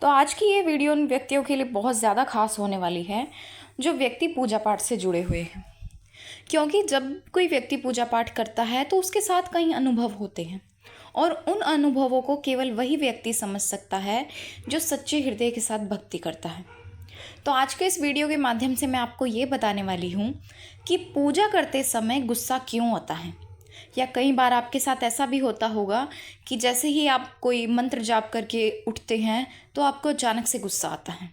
तो आज की ये वीडियो उन व्यक्तियों के लिए बहुत ज़्यादा खास होने वाली है जो व्यक्ति पूजा पाठ से जुड़े हुए हैं। क्योंकि जब कोई व्यक्ति पूजा पाठ करता है तो उसके साथ कई अनुभव होते हैं और उन अनुभवों को केवल वही व्यक्ति समझ सकता है जो सच्चे हृदय के साथ भक्ति करता है। तो आज के इस वीडियो के माध्यम से मैं आपको ये बताने वाली हूँ कि पूजा करते समय गुस्सा क्यों आता है। या कई बार आपके साथ ऐसा भी होता होगा कि जैसे ही आप कोई मंत्र जाप करके उठते हैं तो आपको अचानक से गुस्सा आता है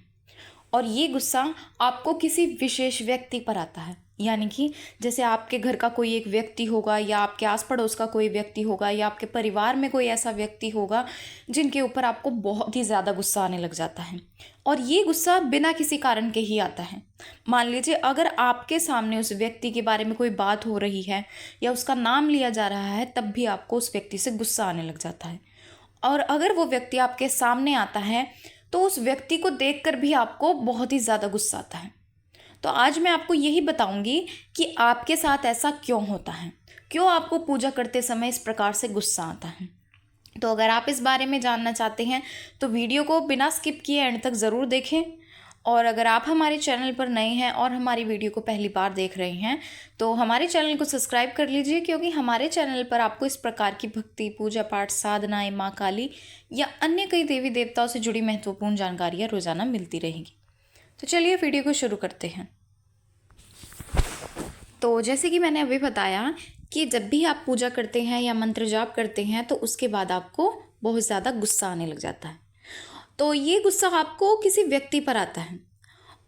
और ये गुस्सा आपको किसी विशेष व्यक्ति पर आता है। यानी कि जैसे आपके घर का कोई एक व्यक्ति होगा या आपके आस पड़ोस का कोई व्यक्ति होगा या आपके परिवार में कोई ऐसा व्यक्ति होगा जिनके ऊपर आपको बहुत ही ज़्यादा गुस्सा आने लग जाता है और ये गुस्सा बिना किसी कारण के ही आता है। मान लीजिए अगर आपके सामने उस व्यक्ति के बारे में कोई बात हो रही है या उसका नाम लिया जा रहा है तब भी आपको उस व्यक्ति से गुस्सा आने लग जाता है। और अगर वो व्यक्ति आपके सामने आता है तो उस व्यक्ति को देखकर भी आपको बहुत ही ज़्यादा गुस्सा आता है। तो आज मैं आपको यही बताऊंगी कि आपके साथ ऐसा क्यों होता है, क्यों आपको पूजा करते समय इस प्रकार से गुस्सा आता है। तो अगर आप इस बारे में जानना चाहते हैं तो वीडियो को बिना स्किप किए एंड तक ज़रूर देखें। और अगर आप हमारे चैनल पर नए हैं और हमारी वीडियो को पहली बार देख रहे हैं तो हमारे चैनल को सब्सक्राइब कर लीजिए, क्योंकि हमारे चैनल पर आपको इस प्रकार की भक्ति, पूजा पाठ, साधनाएं, माँ काली या अन्य कई देवी देवताओं से जुड़ी महत्वपूर्ण जानकारियाँ रोज़ाना मिलती रहेंगी। तो चलिए वीडियो को शुरू करते हैं। तो जैसे कि मैंने अभी बताया कि जब भी आप पूजा करते हैं या मंत्र जाप करते हैं तो उसके बाद आपको बहुत ज़्यादा गुस्सा आने लग जाता है। तो ये गुस्सा आपको किसी व्यक्ति पर आता है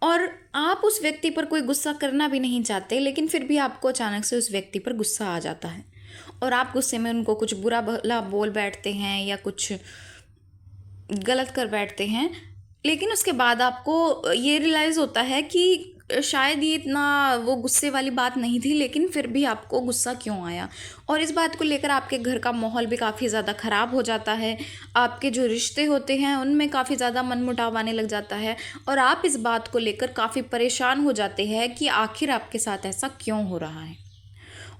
और आप उस व्यक्ति पर कोई गुस्सा करना भी नहीं चाहते, लेकिन फिर भी आपको अचानक से उस व्यक्ति पर गुस्सा आ जाता है और आप गुस्से में उनको कुछ बुरा भला बोल बैठते हैं या कुछ गलत कर बैठते हैं। लेकिन उसके बाद आपको ये रियलाइज़ होता है कि शायद ये इतना वो गुस्से वाली बात नहीं थी, लेकिन फिर भी आपको गुस्सा क्यों आया। और इस बात को लेकर आपके घर का माहौल भी काफ़ी ज़्यादा ख़राब हो जाता है। आपके जो रिश्ते होते हैं उनमें काफ़ी ज़्यादा मनमुटाव आने लग जाता है और आप इस बात को लेकर काफ़ी परेशान हो जाते हैं कि आखिर आपके साथ ऐसा क्यों हो रहा है।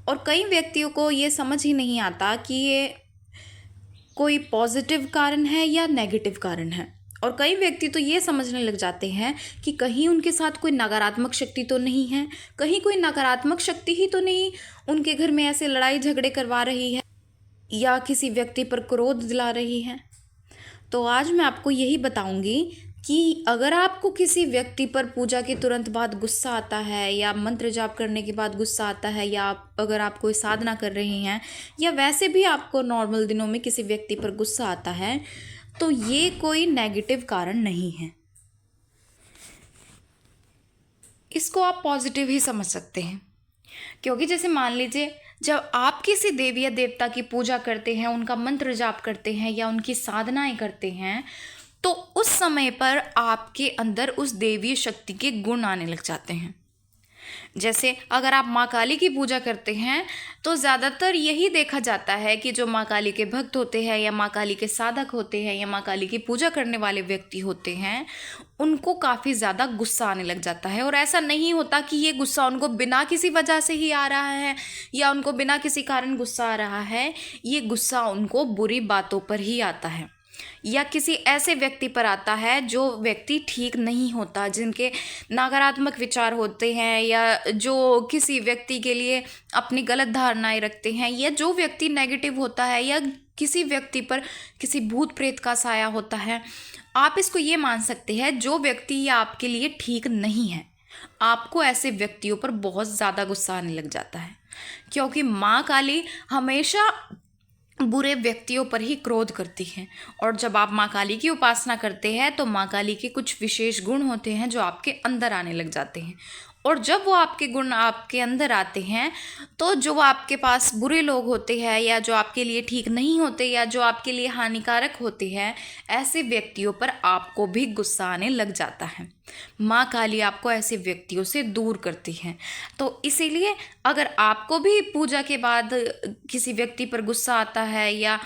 और कई व्यक्तियों को ये समझ ही नहीं आता कि ये कोई पॉजिटिव कारण है या नेगेटिव कारण है। और कई व्यक्ति तो ये समझने लग जाते हैं कि कहीं उनके साथ कोई नकारात्मक शक्ति तो नहीं है, कहीं कोई नकारात्मक शक्ति ही तो नहीं उनके घर में ऐसे लड़ाई झगड़े करवा रही है या किसी व्यक्ति पर क्रोध दिला रही है। तो आज मैं आपको यही बताऊंगी कि अगर आपको किसी व्यक्ति पर पूजा के तुरंत बाद गुस्सा आता है या मंत्र जाप करने के बाद गुस्सा आता है या अगर आप कोई साधना कर रही हैं या वैसे भी आपको नॉर्मल दिनों में किसी व्यक्ति पर गुस्सा आता है तो ये कोई नेगेटिव कारण नहीं है। इसको आप पॉजिटिव ही समझ सकते हैं, क्योंकि जैसे मान लीजिए जब आप किसी देवी या देवता की पूजा करते हैं, उनका मंत्र जाप करते हैं या उनकी साधनाएं करते हैं तो उस समय पर आपके अंदर उस देवी शक्ति के गुण आने लग जाते हैं। जैसे अगर आप माँ काली की पूजा करते हैं तो ज़्यादातर यही देखा जाता है कि जो माँ काली के भक्त होते हैं या माँ काली के साधक होते हैं या माँ काली की पूजा करने वाले व्यक्ति होते हैं उनको काफ़ी ज़्यादा गुस्सा आने लग जाता है। और ऐसा नहीं होता कि ये गुस्सा उनको बिना किसी वजह से ही आ रहा है या उनको बिना किसी कारण गुस्सा आ रहा है, ये गुस्सा उनको बुरी बातों पर ही आता है या किसी ऐसे व्यक्ति पर आता है जो व्यक्ति ठीक नहीं होता, जिनके नकारात्मक विचार होते हैं या जो किसी व्यक्ति के लिए अपनी गलत धारणाएं रखते हैं या जो व्यक्ति नेगेटिव होता है या किसी व्यक्ति पर किसी भूत प्रेत का साया होता है। आप इसको ये मान सकते हैं जो व्यक्ति ये आपके लिए ठीक नहीं है, आपको ऐसे व्यक्तियों पर बहुत ज़्यादा गुस्सा आने लग जाता है, क्योंकि माँ काली हमेशा बुरे व्यक्तियों पर ही क्रोध करती हैं। और जब आप माँ काली की उपासना करते हैं तो माँ काली के कुछ विशेष गुण होते हैं जो आपके अंदर आने लग जाते हैं। और जब वो आपके गुण आपके अंदर आते हैं तो जो आपके पास बुरे लोग होते हैं या जो आपके लिए ठीक नहीं होते या जो आपके लिए हानिकारक होते हैं, ऐसे व्यक्तियों पर आपको भी गुस्सा आने लग जाता है। माँ काली आपको ऐसे व्यक्तियों से दूर करती हैं। तो इसीलिए अगर आपको भी पूजा के बाद किसी व्यक्ति पर गुस्सा आता है या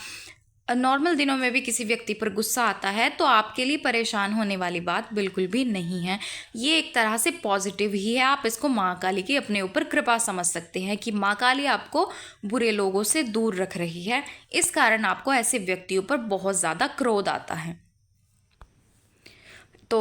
नॉर्मल दिनों में भी किसी व्यक्ति पर गुस्सा आता है तो आपके लिए परेशान होने वाली बात बिल्कुल भी नहीं है। ये एक तरह से पॉजिटिव ही है। आप इसको माँ काली की अपने ऊपर कृपा समझ सकते हैं कि माँ काली आपको बुरे लोगों से दूर रख रही है, इस कारण आपको ऐसे व्यक्तियों पर बहुत ज़्यादा क्रोध आता है। तो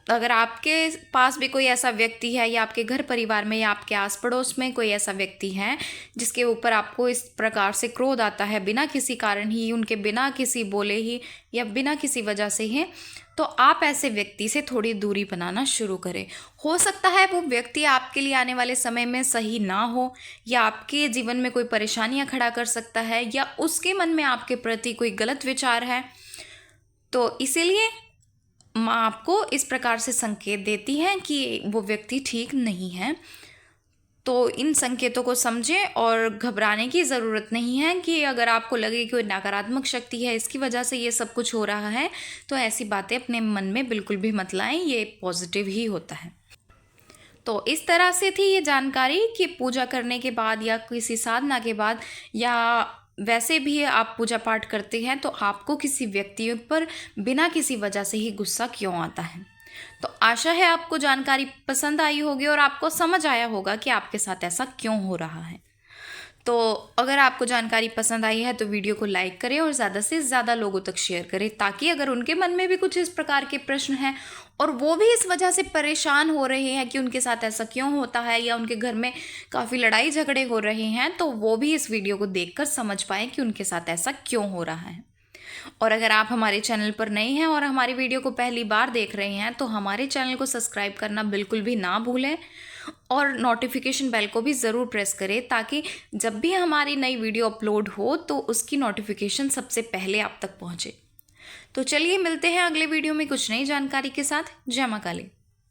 अगर आपके पास भी कोई ऐसा व्यक्ति है या आपके घर परिवार में या आपके आस पड़ोस में कोई ऐसा व्यक्ति है जिसके ऊपर आपको इस प्रकार से क्रोध आता है बिना किसी कारण ही, उनके बिना किसी बोले ही या बिना किसी वजह से ही, तो आप ऐसे व्यक्ति से थोड़ी दूरी बनाना शुरू करें। हो सकता है वो व्यक्ति आपके लिए आने वाले समय में सही ना हो, या आपके जीवन में कोई परेशानियां खड़ा कर सकता है, या उसके मन में आपके प्रति कोई गलत विचार है। तो इसीलिए माँ आपको इस प्रकार से संकेत देती है कि वो व्यक्ति ठीक नहीं है। तो इन संकेतों को समझें और घबराने की ज़रूरत नहीं है कि अगर आपको लगे कि कोई नकारात्मक शक्ति है इसकी वजह से ये सब कुछ हो रहा है, तो ऐसी बातें अपने मन में बिल्कुल भी मत लाएं, ये पॉजिटिव ही होता है। तो इस तरह से थी ये जानकारी कि पूजा करने के बाद या किसी साधना के बाद या वैसे भी आप पूजा पाठ करते हैं तो आपको किसी व्यक्ति पर बिना किसी वजह से ही गुस्सा क्यों आता है। तो आशा है आपको जानकारी पसंद आई होगी और आपको समझ आया होगा कि आपके साथ ऐसा क्यों हो रहा है। तो अगर आपको जानकारी पसंद आई है तो वीडियो को लाइक करें और ज़्यादा से ज़्यादा लोगों तक शेयर करें, ताकि अगर उनके मन में भी कुछ इस प्रकार के प्रश्न हैं और वो भी इस वजह से परेशान हो रहे हैं कि उनके साथ ऐसा क्यों होता है या उनके घर में काफ़ी लड़ाई झगड़े हो रहे हैं, तो वो भी इस वीडियो को देखकर समझ पाएँ कि उनके साथ ऐसा क्यों हो रहा है। और अगर आप हमारे चैनल पर नए हैं और हमारी वीडियो को पहली बार देख रहे हैं तो हमारे चैनल को सब्सक्राइब करना बिल्कुल भी ना भूलें और नोटिफिकेशन बेल को भी ज़रूर प्रेस करें, ताकि जब भी हमारी नई वीडियो अपलोड हो तो उसकी नोटिफिकेशन सबसे पहले आप तक पहुंचे। तो चलिए मिलते हैं अगले वीडियो में कुछ नई जानकारी के साथ। जय मां काली।